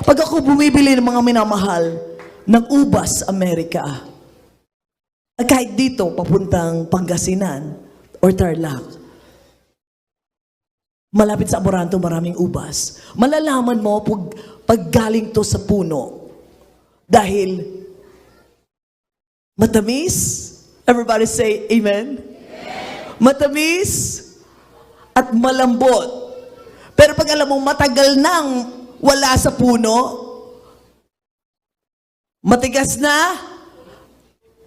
Pag ako bumibili ng mga minamahal ng ubas sa Amerika, at kahit dito, papuntang Pangasinan or Tarlac, malapit sa Amoranto, maraming ubas. Malalaman mo pag galing to sa puno. Dahil matamis. Everybody say amen. Matamis at malambot. Pero pag alam mo, matagal nang wala sa puno, matigas na,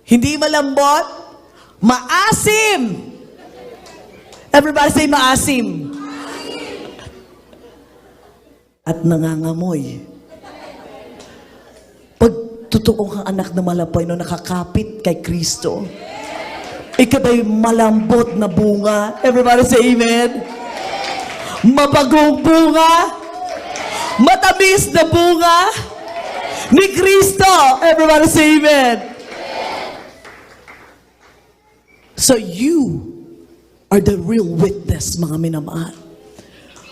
hindi malambot, maasim. Everybody say maasim. At nangangamoy. Pag totoo kang anak na malapay no nakakapit kay Kristo, ikaba'y malambot na bunga. Everybody say amen. Mabagong bunga, matamis na bunga ni Kristo. Everybody say amen. So you are the real witness, mga minamahal.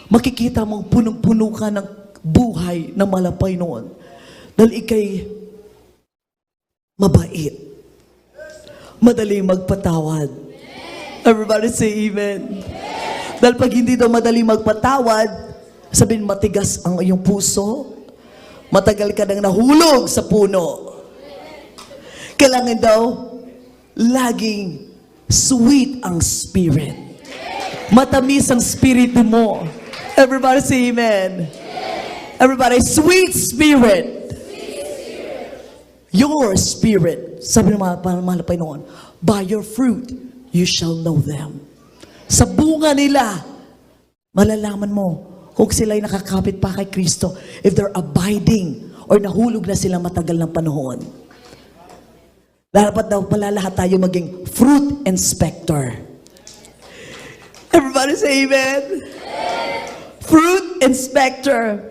Makikita mong punong-puno ka ng buhay na malapay noon. Dahil ikay mabait. Madaling magpatawad. Everybody say amen. Dahil pag hindi daw madaling magpatawad, sabihin matigas ang iyong puso, matagal ka nang nahulog sa puno. Kailangan daw laging sweet ang spirit. Matamis ang spirito mo. Everybody say amen. Everybody, sweet spirit. Your spirit. Sabi ng mga malapay noon, by your fruit, you shall know them. Sa bunga nila, malalaman mo kung sila'y nakakapit pa kay Kristo, if they're abiding or nahulog na sila matagal ng panahon. Dapat daw pala lahat tayo maging fruit inspector. Everybody say amen. Fruit inspector.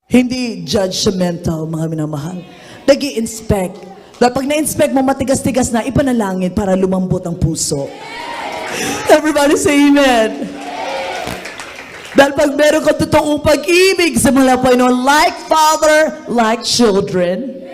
Hindi judgmental, mga minamahal. Nag-i-inspect. Dahil pag na-inspect mo, matigas-tigas na, ipanalangin para lumambot ang puso. Everybody say amen. Dahil pag meron ka totoong pag-ibig sa mga Panginoon, like father, like children,